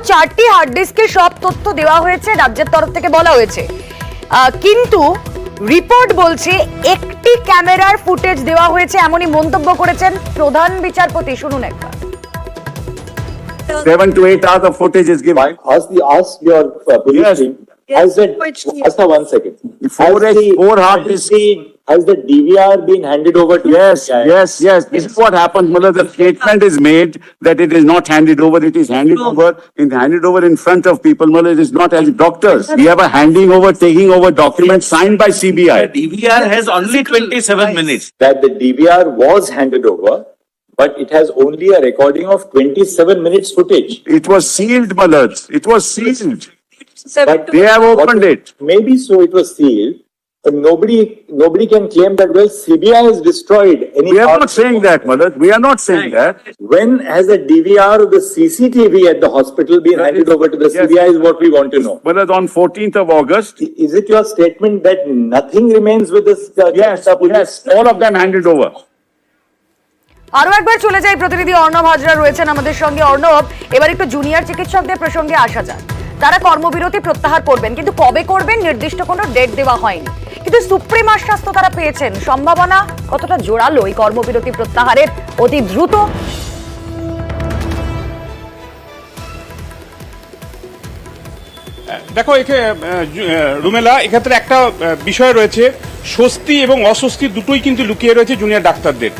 4টি হার্ড ডিস্কে সব তথ্য দেওয়া হয়েছে, রাজ্যের তরফ থেকে বলা হয়েছে, কিন্তু রিপোর্ট বলছে একটি ক্যামেরার ফুটেজ দেওয়া হয়েছে, এমনই মন্তব্য করেছেন প্রধান বিচারপতি। শুনুন একবার। 7 to 8 hours of footage is given. Ask your police Yes. team. Has that? Just 1 second. Four hard disks. Has the DVR been handed over to? Yes. This is what happened. Mother, the statement is made that it is not handed over. It is handed over in front of people. Mother, it is not as doctors. We have a handing over, taking over documents signed by CBI. DVR has only 27 minutes. That the DVR was handed over, but it has only a recording of 27 minutes footage. It was sealed, mother. It was sealed. But They have opened it. Maybe so it was sealed, but nobody can claim that, well, CBI has destroyed any. We are part- not saying that, mother. We are not saying that. When has the DVR of the CCTV at the hospital been handed over to the Yes. CBI is what we want to know. Mother, on 14th of August, Is it your statement that nothing remains with this? yes, all of them handed over. আরো একবার চলে যাই, প্রতিনিধি অর্ণব হাজরা রয়েছেন আমাদের সঙ্গে। অর্ণব, এবার একটু জুনিয়র চিকিৎসকদের প্রসঙ্গে আসা যাক। তারা কর্মবিরতি প্রত্যাহার করবেন, কিন্তু কবে করবেন নির্দিষ্ট কোনো ডেট দেওয়া হয়নি, কিন্তু সুপ্রিম আশ্বাস তো তারা পেয়েছেন। সম্ভাবনা কতটা জোরালো এই কর্মবিরতি প্রত্যাহারের অতি দ্রুত? দেখো, রুমেলা, এক্ষেত্রে একটা বিষয় রয়েছে, স্বস্তি এবং অস্বস্তি দুটোই কিন্তু লুকিয়ে রয়েছে জুনিয়র ডাক্তারদের।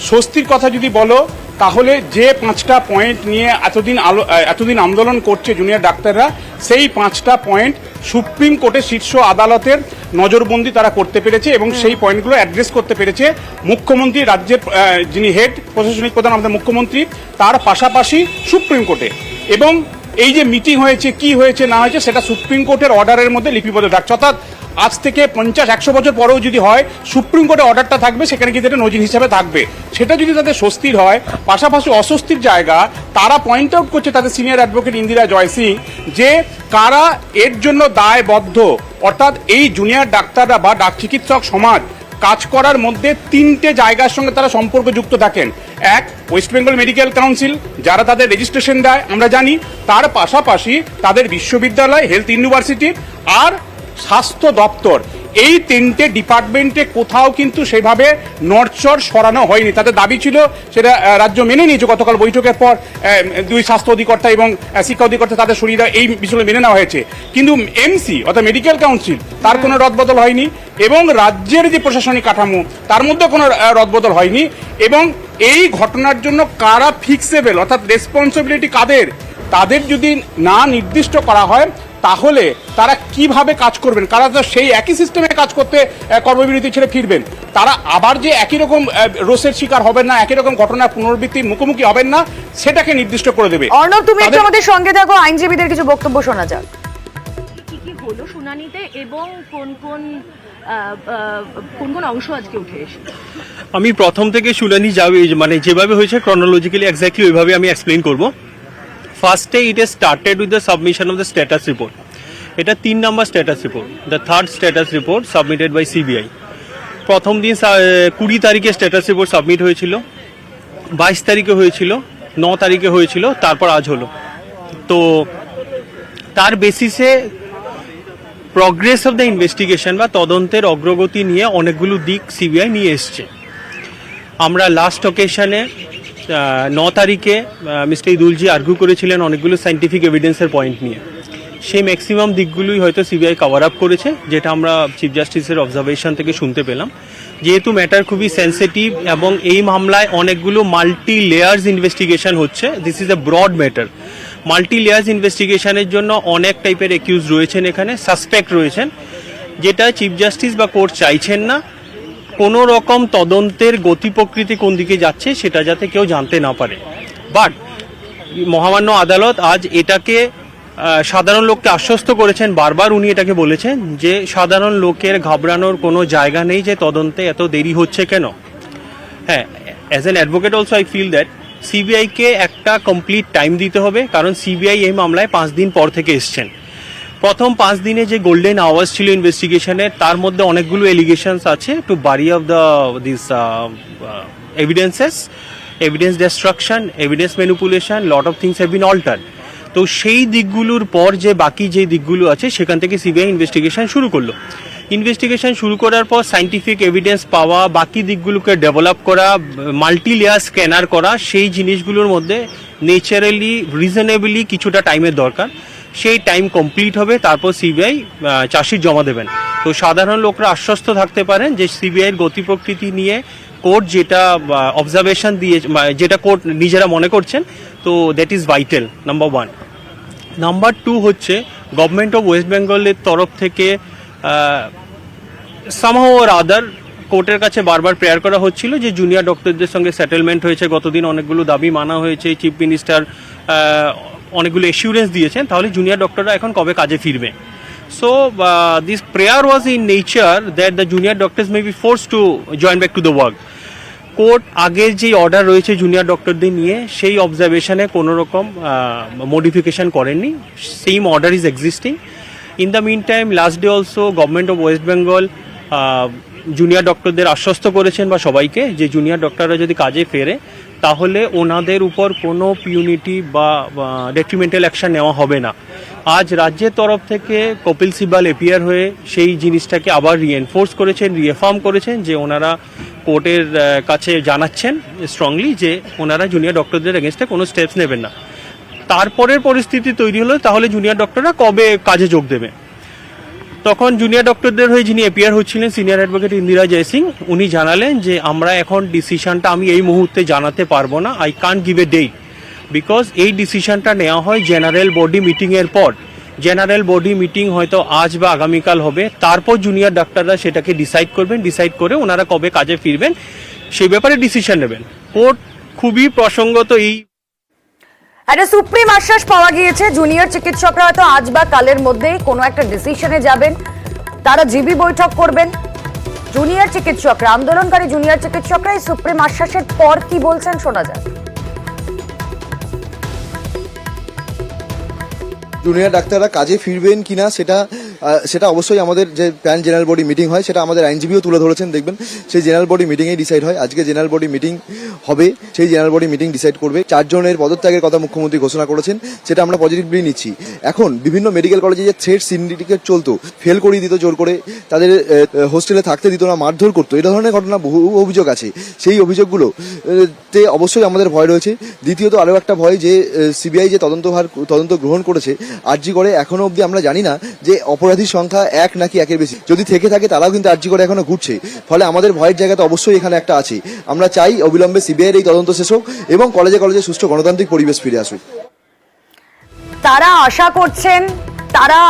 স্বস্তির কথা যদি বলো, তাহলে যে 5টা পয়েন্ট নিয়ে এতদিন আন্দোলন করছে জুনিয়র ডাক্তাররা, সেই 5টা পয়েন্ট সুপ্রিম কোর্টের শীর্ষ আদালতের নজরবন্দি তারা করতে পেরেছে এবং সেই পয়েন্টগুলো অ্যাড্রেস করতে পেরেছে মুখ্যমন্ত্রী, রাজ্যের যিনি হেড প্রশাসনিক প্রধান আমাদের মুখ্যমন্ত্রী, তার পাশাপাশি সুপ্রিম কোর্টে। এবং এই যে মিটিং হয়েছে, কি হয়েছে না হয়েছে, সেটা সুপ্রিম কোর্টের অর্ডারের মধ্যে লিপিবদ্ধ থাকছে। অর্থাৎ আজ থেকে 50-100 বছর পরেও যদি হয়, সুপ্রিম কোর্টের অর্ডারটা থাকবে, সেখানে কিন্তু এটা নজির হিসাবে থাকবে। সেটা যদি তাদের স্বস্তির হয়, পাশাপাশি অস্বস্তির জায়গা তারা পয়েন্ট আউট করছে তাদের সিনিয়র অ্যাডভোকেট ইন্দিরা জয়সিং, যে কারা এর জন্য দায়বদ্ধ। অর্থাৎ এই জুনিয়র ডাক্তাররা বা চিকিৎসক সমাজ কাজ করার মধ্যে 3টে জায়গার সঙ্গে তারা সম্পর্কযুক্ত থাকেন। এক, ওয়েস্ট বেঙ্গল মেডিকেল কাউন্সিল, যারা তাদের রেজিস্ট্রেশন দেয় আমরা জানি, তার পাশাপাশি তাদের বিশ্ববিদ্যালয়, হেলথ ইউনিভার্সিটি আর স্বাস্থ্য দপ্তর। এই 3টে ডিপার্টমেন্টে কোথাও কিন্তু সেভাবে নড়চড় সরানো হয়নি। তাদের দাবি ছিল, সেটা রাজ্য মেনে নিয়েছে। গতকাল বৈঠকের পর 2 স্বাস্থ্য অধিকর্তা এবং শিক্ষা অধিকর্তা তাদের শরীরে এই বিষয়গুলো মেনে নেওয়া হয়েছে, কিন্তু এমসি অর্থাৎ মেডিকেল কাউন্সিল তার কোনো রদবদল হয়নি এবং রাজ্যের যে প্রশাসনিক কাঠামো তার মধ্যে কোনো রদবদল হয়নি। এবং এই ঘটনার জন্য কারা ফিক্সেবল, অর্থাৎ রেসপন্সিবিলিটি কাদের, তাদের যদি না নির্দিষ্ট করা হয়, তাহলে তারা কিভাবে কাজ করবেন, কারা তো সেই একই সিস্টেমে কাজ করতে কর্মবিরতি ছেড়ে ফিরবেন, তারা আবার যে একই রকম রোষের শিকার হবেন না, একই রকম ঘটনার পুনরাবৃত্তির মুখোমুখি হবেন না, সেটাকে নির্দিষ্ট করে দেবে। অর্ণব, তুমি একটু আমাদের সঙ্গে থাকো, আইনজীবীদের কিছু বক্তব্য শোনা যাক। কি কি হলো শুনানিতে এবং কোন কোন অংশ আজকে উঠে এসেছে? আমি প্রথম থেকে শুনানি যাবে, মানে যেভাবে হয়েছে ক্রনোলজিক্যালি এক্স্যাক্টলি ওইভাবে আমি এক্সপ্লেন করব। ফার্স্টে it is started with the submission of the status report. এটা 3 নম্বর status report, the 3rd status report submitted by CBI. প্রথম দিন 20 তারিখে স্ট্যাটাস রিপোর্ট সাবমিট হয়েছিল, 22 তারিখে হয়েছিল, 9 তারিখে হয়েছিল, তারপর আজ হলো। তো তার বেসিসে প্রগ্রেস অফ দ্য ইনভেস্টিগেশন বা তদন্তের অগ্রগতি নিয়ে অনেকগুলো দিক সিবিআই নিয়ে এসছে। আমরা লাস্ট অকেশনে 9 তারিখে মিস্টার ইদুলজি আর্গু করেছিলেন অনেকগুলো সায়েন্টিফিক এভিডেন্সের পয়েন্ট নিয়ে। সেই ম্যাক্সিমাম দিকগুলোই হয়তো সিবিআই কভার আপ করেছে, যেটা আমরা চিফ জাস্টিসের অবজারভেশন থেকে শুনতে পেলাম। যেহেতু ম্যাটার খুবই সেন্সিটিভ এবং এই মামলায় অনেকগুলো মাল্টি লেয়ার্স ইনভেস্টিগেশন হচ্ছে, this is a broad matter. Multi layers ইনভেস্টিগেশনের জন্য অনেক টাইপের অ্যাকিউজ রয়েছেন, এখানে সাসপেক্ট রয়েছেন, যেটা চিফ জাস্টিস বা কোর্ট চাইছেন না কোনো রকম তদন্তের গতি প্রকৃতি কোন দিকে যাচ্ছে সেটা যাতে কেউ জানতে না পারে। বাট মহামান্য আদালত আজ এটাকে সাধারণ লোককে আশ্বস্ত করেছেন, বারবার উনি এটাকে বলেছেন যে সাধারণ লোকের ঘাবড়ানোর কোনো জায়গা নেই, যে তদন্তে এত দেরি হচ্ছে কেন। হ্যাঁ, as an advocate also I feel that সিবিআইকে একটা কমপ্লিট টাইম দিতে হবে, কারণ সিবিআই এই মামলায় 5 দিন পর থেকে এসছেন। প্রথম 5 দিনে যে গোল্ডেন আওয়ার্স ছিল ইনভেস্টিগেশনের, তার মধ্যে অনেকগুলো এলিগেশনস আছে to bury of the this evidences, evidence destruction, evidence manipulation, lot of things have been altered. তো সেই দিকগুলোর পর যে বাকি যে দিকগুলো আছে সেখান থেকে সিবিআই ইনভেস্টিগেশন শুরু করলো। ইনভেস্টিগেশন শুরু করার পর সায়েন্টিফিক এভিডেন্স পাওয়া, বাকি দিকগুলোকে ডেভেলপ করা, মাল্টি লেয়ার স্ক্যানার করা, সেই জিনিসগুলোর মধ্যে ন্যাচারালি রিজনেবলি কিছুটা টাইমের দরকার। সেই টাইম কমপ্লিট হবে, তারপর সিবিআই চার্জশিট জমা দেবেন। তো সাধারণ লোকরা আশ্বস্ত থাকতে পারেন যে সিবিআইয়ের গতি প্রকৃতি নিয়ে কোর্ট যেটা অবজারভেশন দিয়ে, যেটা কোর্ট নিজেরা মনে করছেন, তো that is vital, number 1। Number 2 হচ্ছে গভর্নমেন্ট অফ ওয়েস্ট বেঙ্গলের তরফ থেকে সামহাউ অর আদার কোর্টের কাছে বারবার প্রেয়ার করা হচ্ছিল যে জুনিয়র ডক্টরদের সঙ্গে সেটেলমেন্ট হয়েছে, গতদিন অনেকগুলো দাবি মানা হয়েছে, চিফ মিনিস্টার অনেকগুলো এসিউরেন্স দিয়েছেন, তাহলে জুনিয়র ডক্টররা এখন কবে কাজে ফিরবে। So this prayer was in nature that the junior doctors may be force to join back to the work. Court আগের যে অর্ডার রয়েছে জুনিয়র ডক্টরদের নিয়ে, সেই অবজারভেশনে কোনো রকম মডিফিকেশন করেননি, same order is existing. In the mean time last day also government of West Bengal junior ডক্টরদের আশ্বস্ত করেছেন বা সবাইকে যে জুনিয়র ডক্টররা যদি কাজে ফেরে তাহলে ওনাদের উপর কোনো পিউনিটি বা ডেট্রিমেন্টাল অ্যাকশন নেওয়া হবে না। আজ রাজ্যের তরফ থেকে কপিল সিবাল এপিয়ার হয়ে সেই জিনিসটাকে আবার রিএনফোর্স করেছেন, রিএফার্ম করেছেন যে ওনারা কোর্টের কাছে জানাচ্ছেন স্ট্রংলি যে ওনারা জুনিয়র ডক্টরদের এগেনস্টে কোনো স্টেপস নেবেন না। তারপরের পরিস্থিতি তৈরি হলো তাহলে জুনিয়র ডক্টররা কবে কাজে যোগ দেবে। তখন জুনিয়র ডক্টরদের হয়ে যিনি এপিয়ার হচ্ছিলেন সিনিয়র অ্যাডভোকেট ইন্দিরা জয়সিং, উনি জানালেন যে আমরা এখন ডিসিশনটা আমি এই মুহূর্তে জানাতে পারবো না, I can't give a date, because এই ডিসিশনটা নেওয়া হয় জেনারেল বডি মিটিংয়ের পর। জেনারেল বডি মিটিং হয়তো আজ বা আগামীকাল হবে, তারপর জুনিয়র ডাক্তাররা সেটাকে ডিসাইড করবেন, ডিসাইড করে ওনারা কবে কাজে ফিরবেন সেই ব্যাপারে ডিসিশন নেবেন। কোর্ট খুবই প্রসঙ্গত এই একটা সুপ্রিম আশ্বাস পাওয়া গিয়েছে, জুনিয়র চিকিৎসকরা হয়তো আজ বা কালের মধ্যেই কোনো একটা ডিসিশনে যাবেন, তারা জিবি বৈঠক করবেন। জুনিয়র চিকিৎসকরা, আন্দোলনকারী জুনিয়র চিকিৎসকরা এই সুপ্রিম আশ্বাসের পর কি বলছেন শোনা যায়। জুনিয়র ডাক্তাররা কাজে ফিরবেন কিনা সেটা অবশ্যই আমাদের যে প্ল্যান জেনারেল বডি মিটিং হয় সেটা আমাদের আইনজীবীও তুলে ধরেছেন, দেখবেন সেই জেনারেল বডি মিটিংয়েই ডিসাইড হয়। আজকে জেনারেল বডি মিটিং হবে, সেই জেনারেল বডি মিটিং ডিসাইড করবে। 4 জনের পদত্যাগের কথা মুখ্যমন্ত্রী ঘোষণা করেছেন, সেটা আমরা পজিটিভলি নিচ্ছি। এখন বিভিন্ন মেডিকেল কলেজে যে থ্রেড সিন্ডিকেট চলতো, ফেল করিয়ে দিত জোর করে, তাদের হোস্টেলে থাকতে দিত না, মারধর করতো, এই ধরনের ঘটনা বহু অভিযোগ আছে। সেই অভিযোগগুলোতে অবশ্যই আমাদের ভয় রয়েছে। দ্বিতীয়ত আরও একটা ভয় যে সিবিআই যে তদন্ত গ্রহণ করেছে আরজি করে, এখনো অবধি আমরা জানি না যে অপরাধীর সংখ্যা 1 নাকি 1-এর বেশি। যদি থেকে থাকে তারাও কিন্তু আরজি করে এখনো ঘুরছে, ফলে আমাদের ভয়ের জায়গাটা অবশ্যই এখানে একটা আছে। আমরা চাই অবিলম্বে সিবিআইয়ের এই তদন্ত শেষ হোক এবং কলেজে কলেজে সুষ্ঠু গণতান্ত্রিক পরিবেশ ফিরে আসুক। তারা আশা করছেন, তারা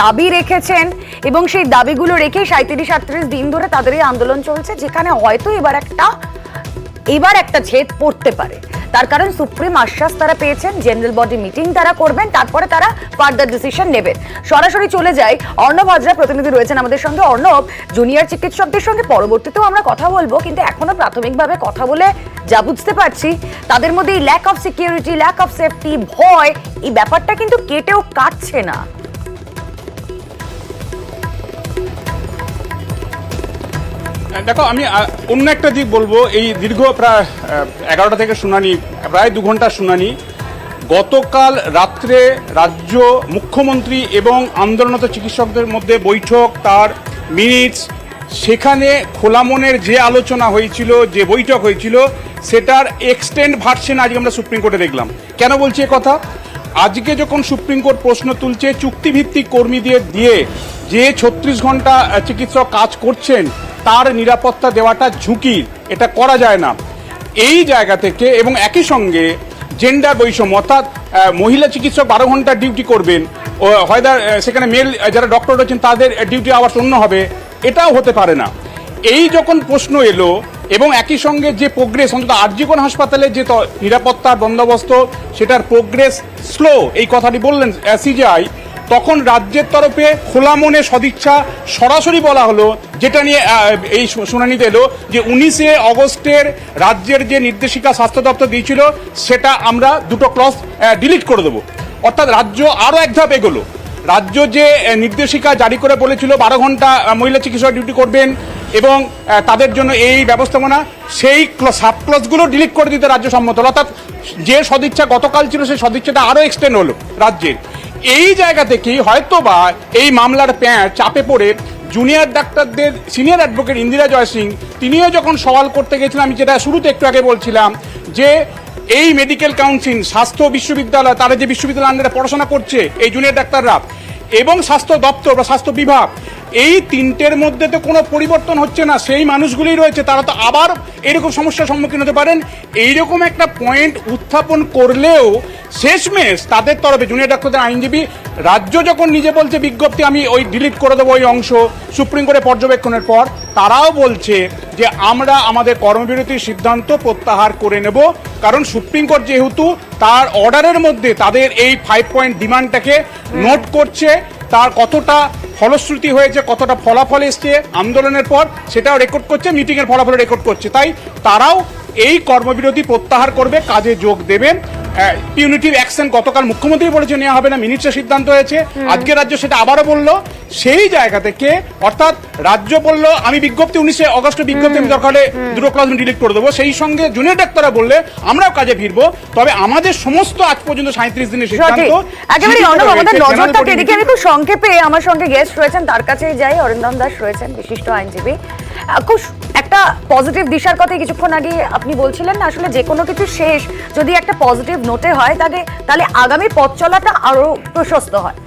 দাবি রেখেছেন এবং সেই দাবিগুলো রেখে 37-38 দিন ধরে তাদের এই আন্দোলন চলছে, যেখানে হয়তো এবার একটা ছেদ পড়তে পারে। তার কারণ সুপ্রিম আশ্বাস তারা পেয়েছেন, জেনারেল বডি মিটিং তারা করবেন, তারপরে তারা ফার্দার ডিসিশন নেবেন। সরাসরি চলে যাই, অর্ণব হাজরা প্রতিনিধি রয়েছেন আমাদের সঙ্গে। অর্ণব, জুনিয়র চিকিৎসকদের সঙ্গে পরবর্তীতেও আমরা কথা বলবো, কিন্তু এখনো প্রাথমিকভাবে কথা বলে যা বুঝতে পারছি তাদের মধ্যে এই lack of security, lack of safety, ভয়, এই ব্যাপারটা কিন্তু কেটেও কাটছে না। দেখো, আমি অন্য একটা দিক বলবো। এই দীর্ঘ প্রায় 11টা থেকে শুনানি, প্রায় 2 ঘন্টার শুনানি। গতকাল রাত্রে রাজ্য মুখ্যমন্ত্রী এবং আন্দোলনরত চিকিৎসকদের মধ্যে বৈঠক, তার মিনিটস, সেখানে খোলা মনের যে আলোচনা হয়েছিল, যে বৈঠক হয়েছিল, সেটার এক্সটেন্ড ভার্সন আজকে আমরা সুপ্রিম কোর্টে দেখলাম। কেন বলছি এ কথা? আজকে যখন সুপ্রিম কোর্ট প্রশ্ন তুলছে চুক্তিভিত্তিক কর্মীদের দিয়ে যে 36 ঘন্টা চিকিৎসক কাজ করছেন তার নিরাপত্তা দেওয়াটা ঝুঁকির, এটা করা যায় না, এই জায়গা থেকে, এবং একই সঙ্গে জেন্ডার বৈষম্য, অর্থাৎ মহিলা চিকিৎসক 12 ঘন্টা ডিউটি করবেন, হয়তো সেখানে মেল যারা ডক্টর রয়েছেন তাদের ডিউটি আওয়ার্স অন্য হবে, এটাও হতে পারে না। এই যখন প্রশ্ন এলো এবং একই সঙ্গে যে প্রোগ্রেস, অন্তত আরজিকর হাসপাতালে যে নিরাপত্তার বন্দোবস্ত সেটার প্রোগ্রেস স্লো, এই কথাটি বললেন সিজিআই, তখন রাজ্যের তরফে খোলা মনে সদিচ্ছা সরাসরি বলা হলো, যেটা নিয়ে এই শুনানিতে এলো, যে 19 অগস্টের রাজ্যের যে নির্দেশিকা স্বাস্থ্য দপ্তর দিয়েছিল সেটা আমরা 2 ক্লজ ডিলিট করে দেবো। অর্থাৎ রাজ্য আরও এক ধাপ এগোলো। রাজ্য যে নির্দেশিকা জারি করে বলেছিল 12 ঘন্টা মহিলা চিকিৎসক ডিউটি করবেন, এবং তাদের জন্য এই ব্যবস্থাপনা সেই সাব ক্লজগুলো ডিলিট করে দিতে রাজ্য সম্মত হলো। অর্থাৎ যে সদিচ্ছা গতকাল ছিল সেই সদিচ্ছাটা আরো এক্সটেন্ড হলো রাজ্যের। এই জায়গা থেকেই হয়তোবা এই মামলার চাপে পড়ে জুনিয়র ডাক্তারদের সিনিয়র অ্যাডভোকেট ইন্দিরা জয় সিং তিনিও যখন সওয়াল করতে গেছিলেন, আমি যেটা শুরুতে একটু আগে বলছিলাম যে এই মেডিকেল কাউন্সিল, স্বাস্থ্য বিশ্ববিদ্যালয়, তারা যে বিশ্ববিদ্যালয় আন্ডারে পড়াশোনা করছে এই জুনিয়র ডাক্তাররা, এবং স্বাস্থ্য দপ্তর বা স্বাস্থ্য বিভাগ, এই তিনটের মধ্যে তো কোনো পরিবর্তন হচ্ছে না, সেই মানুষগুলোই রয়েছে, তারা তো আবার এরকম সমস্যার সম্মুখীন হতে পারেন। এইরকম একটা পয়েন্ট উত্থাপন করলেও শেষমেশ তাদের তরফে জুনিয়র ডাক্তারদের আইনজীবী, রাজ্য যখন নিজে বলছে বিজ্ঞপ্তি আমি ওই ডিলিট করে দেবো ওই অংশ সুপ্রিম কোর্টে পর্যবেক্ষণের পর, তারাও বলছে যে আমরা আমাদের কর্মবিরতির সিদ্ধান্ত প্রত্যাহার করে নেব, কারণ সুপ্রিম কোর্ট যেহেতু তার অর্ডারের মধ্যে তাদের এই 5 পয়েন্ট ডিমান্ডটাকে নোট করছে, তার কতটা ফলশ্রুতি হয়েছে, কতটা ফলাফল এসছে আন্দোলনের পর সেটাও রেকর্ড করছে, মিটিংয়ের ফলাফল রেকর্ড করছে, তাই তারাও এই কর্মবিরতি প্রত্যাহার করবে, কাজে যোগ দেবে। পিউনিটিভ অ্যাকশন গতকাল মুখ্যমন্ত্রী বলেছে নেওয়া হবে না, মিনিটসে সিদ্ধান্ত হয়েছে, আজকে রাজ্য সেটা আবারও বললো। সেই জায়গা থেকে অর্থাৎ রাজ্য বলল আমি বিজ্ঞপ্তি 19 আগস্ট বিজ্ঞপ্তি আমি দরকার হলে দুটো ক্লাস ডিলিট করে দেবো, সেই সঙ্গে জুনিয়র ডাক্তাররা বললে আমরাও কাজে ফিরবো, তবে আমাদের সমস্ত আজ পর্যন্ত 37 দিনের সিদ্ধান্ত একেবারে অর্ণব, আমাদের নজর থাকে এদিকে। আমি খুব সংক্ষেপে, আমার সঙ্গে গেস্ট রয়েছেন, তার কাছেই যাই। অরিন্দম দাস রয়েছেন, বিশিষ্ট আইনজীবী। খুব একটা পজিটিভ দিশার কথা কিছুক্ষণ আগে আপনি বলছিলেন না, আসলে যে কোনো কিছু শেষ যদি একটা পজিটিভ নোটে হয় তাহলে আগামী পথ চলাটা আরো প্রশস্ত হয়।